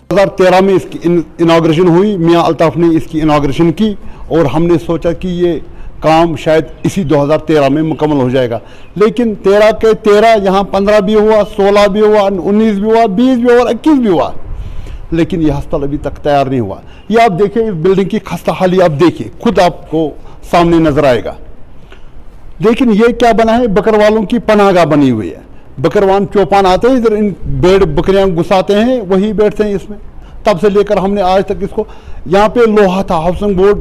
2013 में इसकी इनाग्रेशन हुई, मियां अल्ताफ ने इसकी इनाग्रेशन की और हमने सोचा कि ये काम शायद इसी 2013 में मुकम्मल हो जाएगा। लेकिन 13 के 13 यहाँ 15 भी हुआ, 16 भी हुआ, 19 भी हुआ, 20 भी हुआ और 21 भी हुआ, लेकिन ये अस्पताल अभी तक तैयार नहीं हुआ। ये आप देखिए, इस बिल्डिंग की खस्ता हाली आप देखिए, खुद आपको सामने नजर आएगा। लेकिन ये क्या बना है, बकरवालों की पनाहगाह बनी हुई है। बकरवान चौपान आते हैं इधर, इन बेड बकरियां घुसाते हैं, वही बैठते हैं इसमें। तब से लेकर हमने आज तक इसको, यहाँ पे लोहा था, हाउसिंग बोर्ड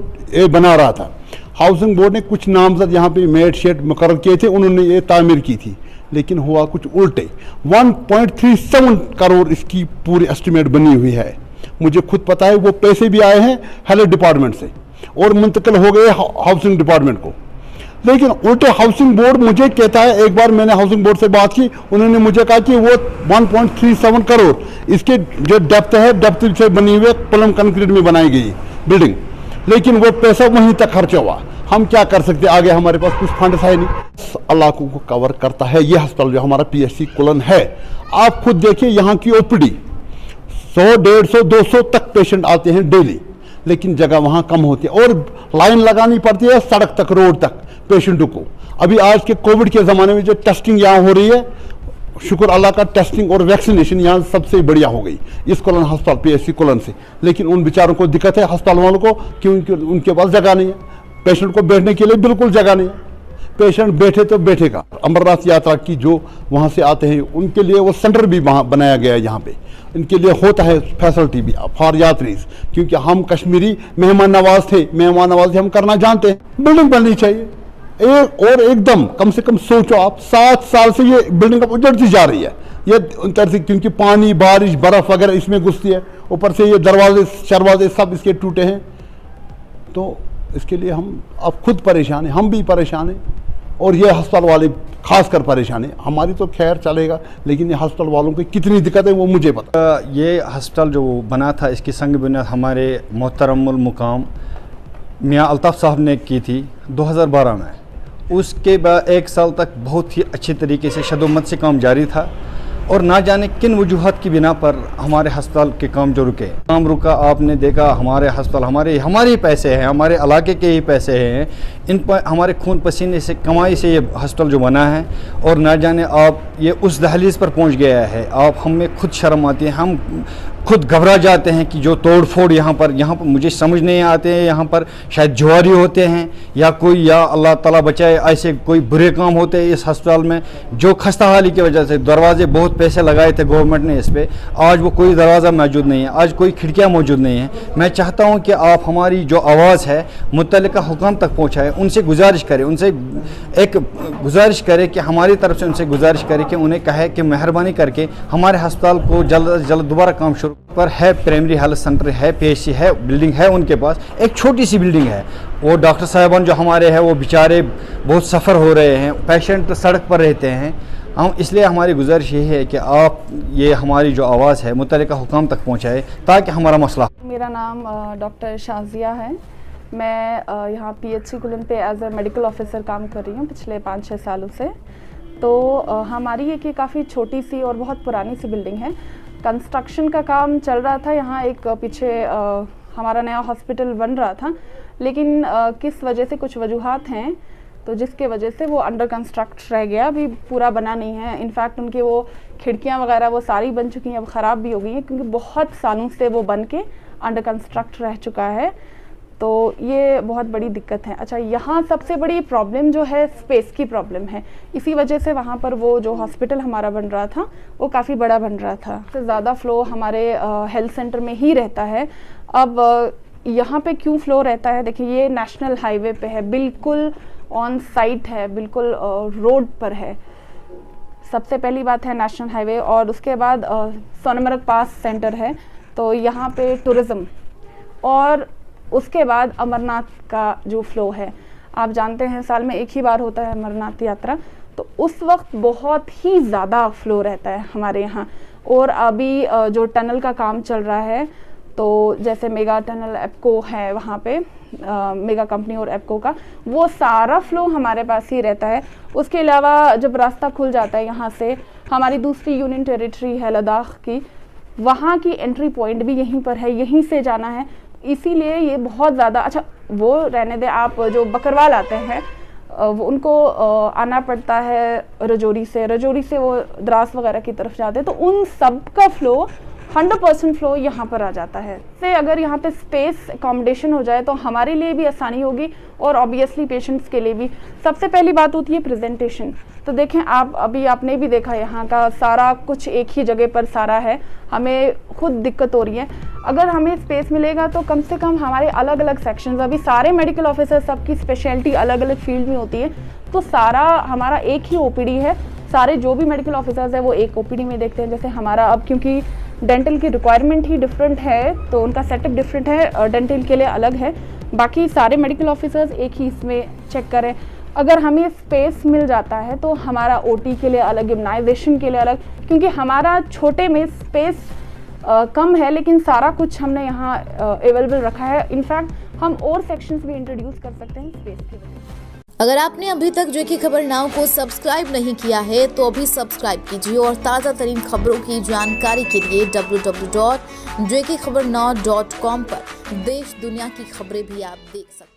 बना रहा था, हाउसिंग बोर्ड ने कुछ नामजद यहाँ पे मेड शेड मुकर्रर किए थे, उन्होंने ये तामीर की थी, लेकिन हुआ कुछ उल्टे। 1.37 करोड़ इसकी पूरी एस्टिमेट बनी हुई है। मुझे खुद पता है, वो पैसे भी आए हैं हेल्थ डिपार्टमेंट से और मुंतकिल हो गए हाउसिंग डिपार्टमेंट को। लेकिन उल्टे हाउसिंग बोर्ड मुझे कहता है, एक बार मैंने हाउसिंग बोर्ड से बात की, उन्होंने मुझे कहा कि वो 1.37 करोड़ इसके जो डेप्थ है, डेप्थ से बनी हुई प्लम कंक्रीट में बनाई गई बिल्डिंग, लेकिन वो पैसा वहीं तक खर्च हुआ। हम क्या कर सकते, आगे हमारे पास कुछ फंड है नहीं। इलाकों को कवर करता है ये अस्पताल जो हमारा PHC कुलन है। आप खुद देखिए, यहाँ की OPD 100, 150, 200 तक पेशेंट आते हैं डेली, लेकिन जगह वहाँ कम होती है और लाइन लगानी पड़ती है सड़क तक, रोड तक पेशेंटों को। अभी आज के कोविड के ज़माने में जो टेस्टिंग यहाँ हो रही है, शुक्र अल्लाह का, टेस्टिंग और वैक्सीनेशन यहाँ सबसे बढ़िया हो गई इस कुलन अस्पताल PHC कुलन से। लेकिन उन बेचारों को दिक्कत है, अस्पताल वालों को, क्योंकि उनके पास जगह नहीं है, पेशेंट को बैठने के लिए बिल्कुल जगह नहीं है। पेशेंट बैठे तो बैठेगा। अमरनाथ यात्रा की जो वहाँ से आते हैं, उनके लिए वो सेंटर भी वहाँ बनाया गया है, यहाँ पे इनके लिए होता है फैसिलिटी भी फॉर यात्रीज, क्योंकि हम कश्मीरी मेहमान नवाज थे, मेहमान नवाजी हम करना जानते हैं। बिल्डिंग बननी चाहिए एक और एकदम, कम से कम सोचो आप, 7 साल से ये बिल्डिंग अब उजड़ती जा रही है ये तरह से, क्योंकि पानी, बारिश, बर्फ वगैरह इसमें घुसती है, ऊपर से ये दरवाजे शरवाजे सब इसके टूटे हैं। तो इसके लिए हम अब खुद परेशान हैं, हम भी परेशान हैं और ये अस्पताल वाले खासकर परेशान हैं। हमारी तो खैर चलेगा, लेकिन ये अस्पताल वालों की कितनी दिक्कत है वो मुझे पता। ये अस्पताल जो बना था, इसकी संग बुनियाद हमारे मोहतरमुल मुकाम मियां अल्ताफ साहब ने की थी 2012 में। उसके बाद 1 साल तक बहुत ही अच्छे तरीके से शदोमत से काम जारी था और ना जाने किन वजूहत की बिना पर हमारे अस्पताल के काम जो रुके, काम रुका। आपने देखा हमारे अस्पताल हमारे ही पैसे हैं, हमारे इलाके के ही पैसे हैं, इन पर हमारे खून पसीने से कमाई से ये अस्पताल जो बना है, और ना जाने आप ये उस दहलीज पर पहुंच गया है। आप हमें खुद शर्म आती है, हम खुद घबरा जाते हैं कि जो तोड़ फोड़ यहाँ पर मुझे समझ नहीं आते हैं। यहाँ पर शायद जुआरी होते हैं या कोई, या अल्लाह ताला बचाए, ऐसे कोई बुरे काम होते हैं इस अस्पताल में, जो खस्ता हाली की वजह से दरवाजे बहुत पैसे लगाए थे गवर्नमेंट ने इस पर, आज वो कोई दरवाज़ा मौजूद नहीं है, आज कोई खिड़कियाँ मौजूद नहीं है। मैं चाहता हूँ कि आप हमारी जो आवाज़ है मुतल्लिका हुकाम तक पहुँचाएँ, उनसे गुजारिश करें, उनसे एक गुजारिश करें कि हमारी तरफ से उनसे गुजारिश करें कि उन्हें कहे कि मेहरबानी करके हमारे अस्पताल को जल्द अज जल्द दोबारा काम शुरू पर है। प्राइमरी हेल्थ सेंटर है, PHC है, बिल्डिंग है उनके पास, एक छोटी सी बिल्डिंग है। वो डॉक्टर साहबान जो हमारे हैं वो बेचारे बहुत सफ़र हो रहे हैं, पेशेंट सड़क पर रहते हैं। हम इसलिए हमारी गुजारिश यही है कि आप ये हमारी जो आवाज़ है मुतल्लिका हुकाम तक पहुँचाए ताकि हमारा मसला। मेरा नाम डॉक्टर शाजिया है। मैं यहाँ PHC कुलन पे एज ए मेडिकल ऑफिसर काम कर रही हूँ पिछले 5-6 सालों से। तो हमारी एक काफ़ी छोटी सी और बहुत पुरानी सी बिल्डिंग है। कंस्ट्रक्शन का काम चल रहा था यहाँ, एक पीछे हमारा नया हॉस्पिटल बन रहा था, लेकिन किस वजह से, कुछ वजूहात हैं तो जिसके वजह से वो अंडर कंस्ट्रक्ट रह गया, अभी पूरा बना नहीं है। इनफैक्ट उनके वो खिड़कियाँ वगैरह वो सारी बन चुकी हैं, अब ख़राब भी हो गई हैं, क्योंकि बहुत सालों से वो बन के अंडर कंस्ट्रक्ट रह चुका है। तो ये बहुत बड़ी दिक्कत है। अच्छा, यहाँ सबसे बड़ी प्रॉब्लम जो है स्पेस की प्रॉब्लम है। इसी वजह से वहाँ पर वो जो हॉस्पिटल हमारा बन रहा था वो काफ़ी बड़ा बन रहा था। सबसे ज़्यादा फ़्लो हमारे हेल्थ सेंटर में ही रहता है। अब यहाँ पे क्यों फ़्लो रहता है, देखिए ये नेशनल हाईवे पे है, बिल्कुल ऑन साइट है, बिल्कुल रोड पर है। सबसे पहली बात है नेशनल हाईवे, और उसके बाद सोनमर्ग पास सेंटर है, तो यहाँ पे टूरिज़्म, और उसके बाद अमरनाथ का जो फ़्लो है। आप जानते हैं साल में एक ही बार होता है अमरनाथ यात्रा, तो उस वक्त बहुत ही ज़्यादा फ्लो रहता है हमारे यहाँ। और अभी जो टनल का काम चल रहा है, तो जैसे मेगा टनल एप्को है वहाँ पे, मेगा कंपनी और एप्को का, वो सारा फ्लो हमारे पास ही रहता है। उसके अलावा जब रास्ता खुल जाता है यहाँ से, हमारी दूसरी यूनियन टेरिटरी है लद्दाख की, वहाँ की एंट्री पॉइंट भी यहीं पर है, यहीं से जाना है। इसीलिए ये बहुत ज़्यादा, अच्छा वो रहने दे, आप जो बकरवाल आते हैं वो उनको आना पड़ता है रजौरी से वो द्रास वगैरह की तरफ जाते हैं, तो उन सब का फ्लो 100% फ्लो यहाँ पर आ जाता है। से अगर यहाँ पे स्पेस अकोमोडेशन हो जाए तो हमारे लिए भी आसानी होगी और ऑब्वियसली पेशेंट्स के लिए भी। सबसे पहली बात होती है प्रेजेंटेशन। तो देखें आप, अभी आपने भी देखा यहाँ का सारा कुछ एक ही जगह पर सारा है, हमें खुद दिक्कत हो रही है। अगर हमें स्पेस मिलेगा तो कम से कम हमारे अलग अलग सेक्शंस, अभी सारे मेडिकल ऑफिसर सबकी स्पेशलिटी अलग अलग फील्ड में होती है, तो सारा हमारा एक ही ओपीडी है। सारे जो भी मेडिकल ऑफिसर्स है वो एक ओपीडी में देखते हैं। जैसे हमारा अब क्योंकि डेंटल की रिक्वायरमेंट ही डिफरेंट है तो उनका सेटअप डिफरेंट है, डेंटल के लिए अलग है, बाकी सारे मेडिकल ऑफिसर्स एक ही इसमें चेक करें। अगर हमें स्पेस मिल जाता है तो हमारा ओटी के लिए अलग, इम्यूनाइजेशन के लिए अलग, क्योंकि हमारा छोटे में स्पेस कम है लेकिन सारा कुछ हमने यहाँ अवेलेबल रखा है। इनफैक्ट हम और सेक्शंस भी इंट्रोड्यूस कर सकते हैं स्पेस की वजह से। अगर आपने अभी तक जेके खबर नाउ को सब्सक्राइब नहीं किया है तो अभी सब्सक्राइब कीजिए और ताज़ा तरीन खबरों की जानकारी के लिए www.jkhabarnow.com पर देश दुनिया की खबरें भी आप देख सकते हैं।